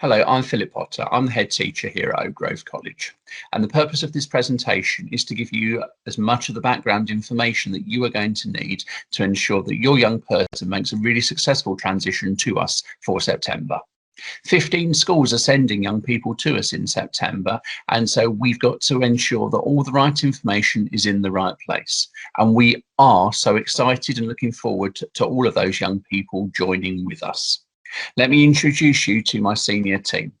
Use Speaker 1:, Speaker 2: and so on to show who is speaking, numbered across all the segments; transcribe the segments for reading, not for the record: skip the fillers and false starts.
Speaker 1: Hello, I'm Philip Potter. I'm the head teacher here at Oak Grove College. And the purpose of this presentation is to give you as much of the background information that you are going to need to ensure that your young person makes a really successful transition to us for September. 15 schools are sending young people to us in September, and so we've got to ensure that all the right information is in the right place. And we are so excited and looking forward to all of those young people joining with us. Let me introduce you to my senior team.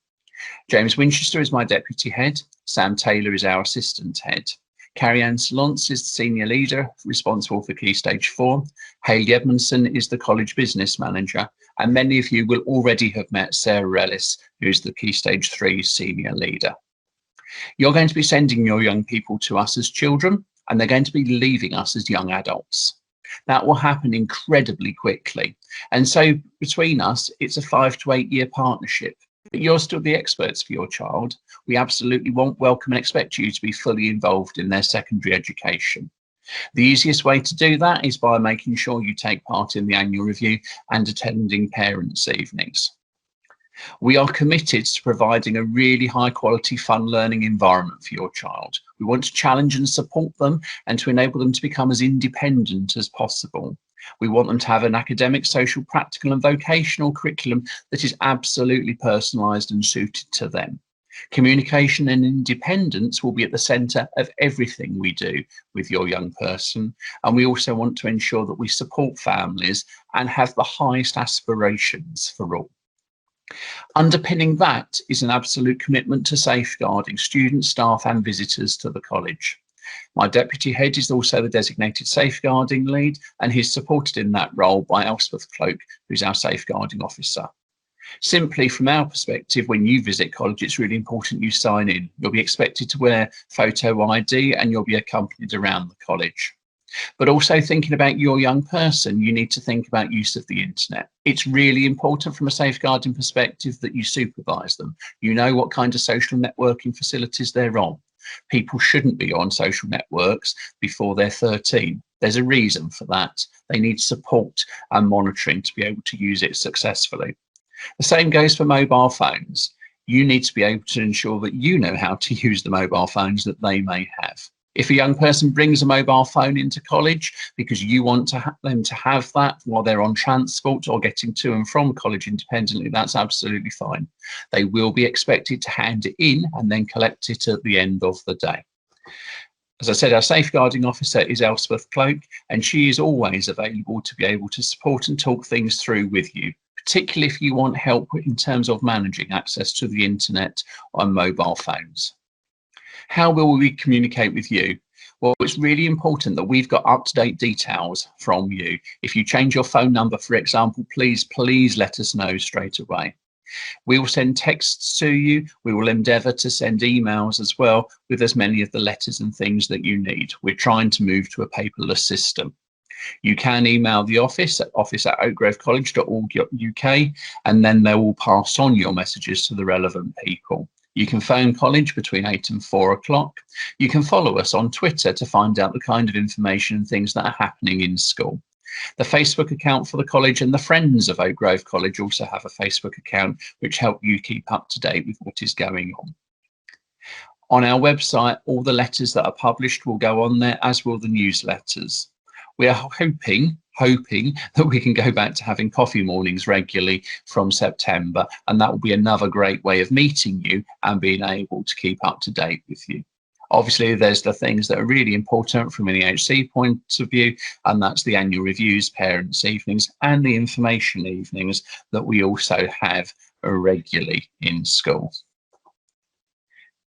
Speaker 1: James Winchester is my deputy head. Sam Taylor is our assistant head. Carrie-Anne Salance is the senior leader responsible for Key Stage 4. Hayley Edmondson is the college business manager. And many of you will already have met Sarah Ellis, who is the Key Stage 3 senior leader. You're going to be sending your young people to us as children, and they're going to be leaving us as young adults. That will happen incredibly quickly. And so between us, it's a 5 to 8 year partnership. But you're still the experts for your child. We absolutely welcome and expect you to be fully involved in their secondary education. The easiest way to do that is by making sure you take part in the annual review and attending parents' evenings. We are committed to providing a really high quality fun learning environment for your child. We want to challenge and support them and to enable them to become as independent as possible. We want them to have an academic, social, practical and vocational curriculum that is absolutely personalised and suited to them. Communication and independence will be at the centre of everything we do with your young person, and we also want to ensure that we support families and have the highest aspirations for all. Underpinning that is an absolute commitment to safeguarding students, staff and visitors to the college. My deputy head is also the designated safeguarding lead, and he's supported in that role by Elspeth Cloak, who's our safeguarding officer. Simply from our perspective, when you visit college, it's really important you sign in. You'll be expected to wear photo ID and you'll be accompanied around the college. But also thinking about your young person, you need to think about use of the internet. It's really important from a safeguarding perspective that you supervise them. You know what kind of social networking facilities they're on. People shouldn't be on social networks before they're 13. There's a reason for that. They need support and monitoring to be able to use it successfully. The same goes for mobile phones. You need to be able to ensure that you know how to use the mobile phones that they may have. If a young person brings a mobile phone into college because you want them to have that while they're on transport or getting to and from college independently, that's absolutely fine. They will be expected to hand it in and then collect it at the end of the day. As I said, our safeguarding officer is Elspeth Cloak, and she is always available to be able to support and talk things through with you, particularly if you want help in terms of managing access to the internet on mobile phones. How will we communicate with you? Well, it's really important that we've got up-to-date details from you. If you change your phone number, for example, please let us know straight away. We will send texts to you. We will endeavour to send emails as well with as many of the letters and things that you need. We're trying to move to a paperless system. You can email the office at office@oakgrovecollege.org.uk, and then they will pass on your messages to the relevant people. You can phone college between 8 and 4 o'clock. You can follow us on Twitter to find out the kind of information and things that are happening in school. The Facebook account for the college and the Friends of Oak Grove College also have a Facebook account which help you keep up to date with what is going on. On our website, all the letters that are published will go on there, as will the newsletters. We are hoping that we can go back to having coffee mornings regularly from September, and that will be another great way of meeting you and being able to keep up to date with you. Obviously, there's the things that are really important from an EHC point of view, and that's the annual reviews, parents' evenings, and the information evenings that we also have regularly in school.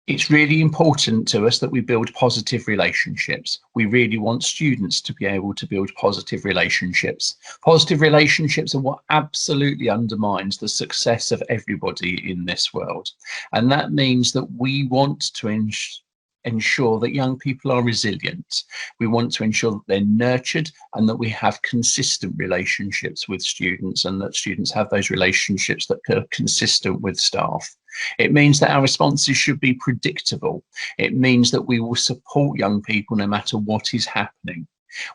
Speaker 1: It's really important to us that we build positive relationships. We really want students to be able to build positive relationships. Positive relationships are what absolutely undermines the success of everybody in this world. And that means that we want to ensure that young people are resilient. We want to ensure that they're nurtured and that we have consistent relationships with students, and that students have those relationships that are consistent with staff. It means that our responses should be predictable. It means that we will support young people no matter what is happening.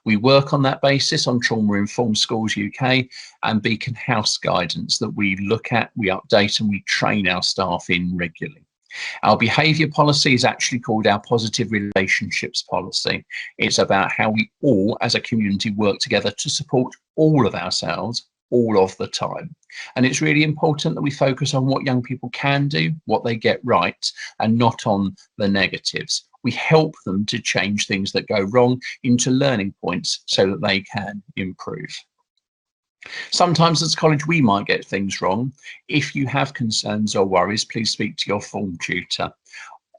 Speaker 1: We work on that basis on Trauma Informed Schools UK and Beacon House guidance that we look at, we update and we train our staff in regularly. Our behaviour policy is actually called our positive relationships policy. It's about how we all as a community work together to support all of ourselves all of the time. And it's really important that we focus on what young people can do, what they get right, and not on the negatives. We help them to change things that go wrong into learning points so that they can improve. Sometimes as a college we might get things wrong. If you have concerns or worries, please speak to your form tutor.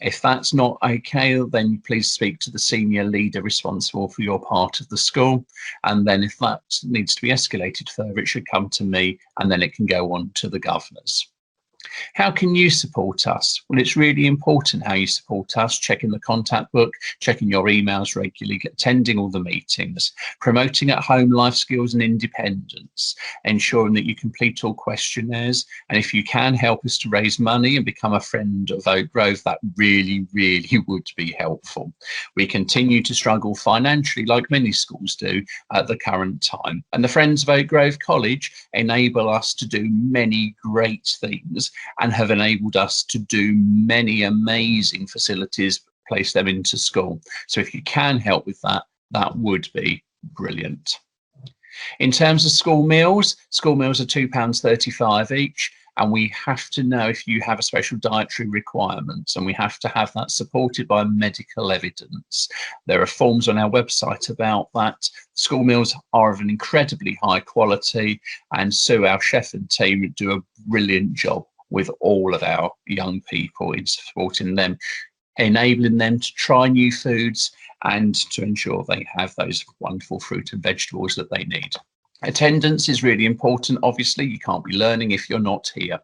Speaker 1: If that's not okay, then please speak to the senior leader responsible for your part of the school. And then if that needs to be escalated further, it should come to me and then it can go on to the governors. How can you support us? Well, it's really important how you support us, checking the contact book, checking your emails regularly, attending all the meetings, promoting at home life skills and independence, ensuring that you complete all questionnaires. And if you can help us to raise money and become a friend of Oak Grove, that really, really would be helpful. We continue to struggle financially like many schools do at the current time. And the Friends of Oak Grove College enable us to do many great things and have enabled us to do many amazing facilities, place them into school. So if you can help with that, that would be brilliant. In terms of school meals are £2.35 each, and we have to know if you have a special dietary requirements, and we have to have that supported by medical evidence. There are forms on our website about that. School meals are of an incredibly high quality, and Sue, our chef and team, do a brilliant job with all of our young people in supporting them, enabling them to try new foods and to ensure they have those wonderful fruit and vegetables that they need. Attendance is really important. Obviously, you can't be learning if you're not here.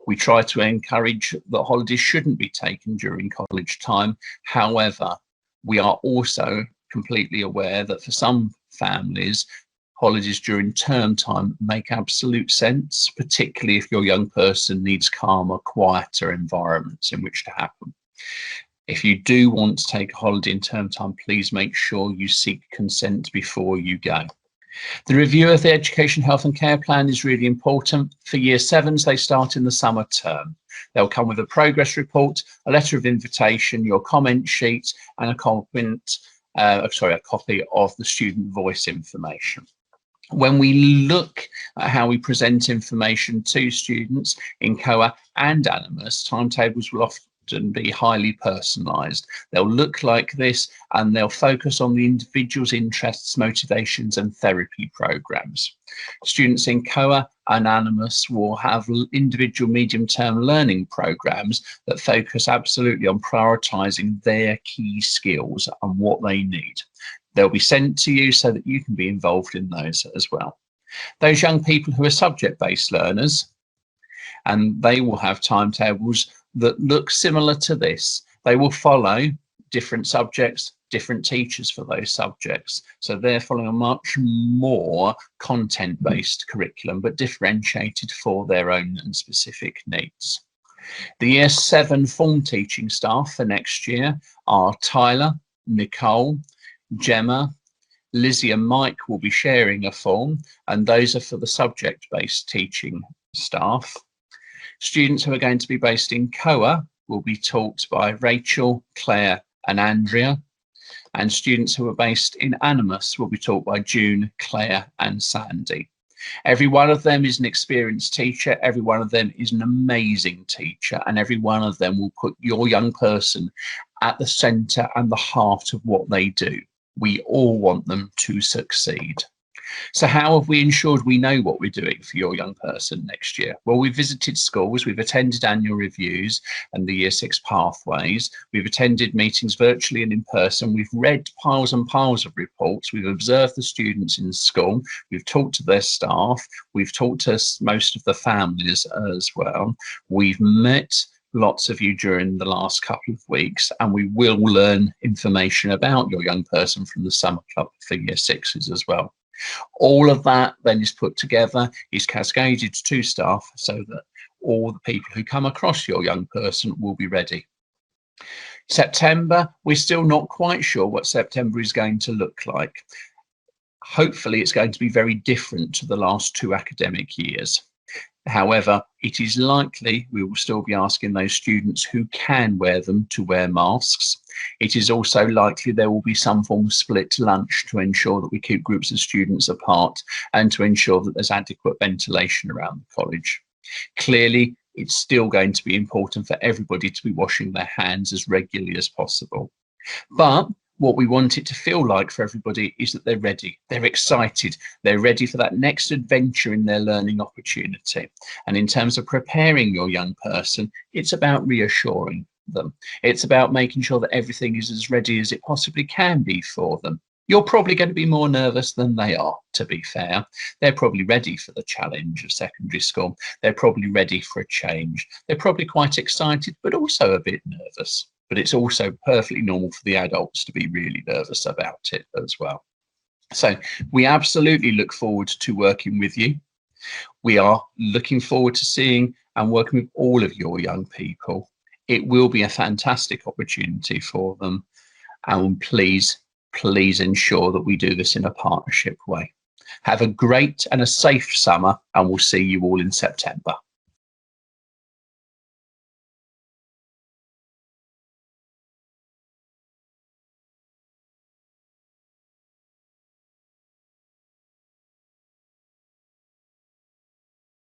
Speaker 1: We try to encourage that holidays shouldn't be taken during college time. However, we are also completely aware that for some families, holidays during term time make absolute sense, particularly if your young person needs calmer, quieter environments in which to happen. If you do want to take a holiday in term time, please make sure you seek consent before you go. The review of the Education, Health and Care Plan is really important. For Year 7s, they start in the summer term. They'll come with a progress report, a letter of invitation, your comment sheet, and a copy of the student voice information. When we look at how we present information to students in COA and Animus, timetables will often be highly personalised. They'll look like this and they'll focus on the individual's interests, motivations and therapy programmes. Students in COA and Animus will have individual medium-term learning programmes that focus absolutely on prioritising their key skills and what they need. They'll be sent to you so that you can be involved in those as well. Those young people who are subject-based learners, and they will have timetables that look similar to this. They will follow different subjects, different teachers for those subjects. So they're following a much more content-based curriculum, but differentiated for their own and specific needs. The Year 7 form teaching staff for next year are Tyler, Nicole, Gemma, Lizzie and Mike will be sharing a form, and those are for the subject-based teaching staff. Students who are going to be based in COA will be taught by Rachel, Claire and Andrea, and students who are based in Animus will be taught by June, Claire and Sandy. Every one of them is an experienced teacher, every one of them is an amazing teacher, and every one of them will put your young person at the centre and the heart of what they do. We all want them to succeed. So how have we ensured we know what we're doing for your young person next year? Well, we've visited schools, we've attended annual reviews and the Year 6 pathways, we've attended meetings virtually and in person, we've read piles and piles of reports, we've observed the students in school, we've talked to their staff, we've talked to most of the families as well, we've met lots of you during the last couple of weeks, and we will learn information about your young person from the summer club for Year 6s as well. All of that then is put together, is cascaded to staff so that all the people who come across your young person will be ready. September, we're still not quite sure what September is going to look like. Hopefully, it's going to be very different to the last 2 academic years. However, it is likely we will still be asking those students who can wear them to wear masks. It is also likely there will be some form of split lunch to ensure that we keep groups of students apart and to ensure that there's adequate ventilation around the college. Clearly, it's still going to be important for everybody to be washing their hands as regularly as possible. But what we want it to feel like for everybody is that they're ready, they're excited, they're ready for that next adventure in their learning opportunity. And in terms of preparing your young person, it's about reassuring them. It's about making sure that everything is as ready as it possibly can be for them. You're probably going to be more nervous than they are, to be fair. They're probably ready for the challenge of secondary school. They're probably ready for a change. They're probably quite excited, but also a bit nervous. But it's also perfectly normal for the adults to be really nervous about it as well. So we absolutely look forward to working with you. We are looking forward to seeing and working with all of your young people. It will be a fantastic opportunity for them. And please ensure that we do this in a partnership way. Have a great and a safe summer, and we'll see you all in September.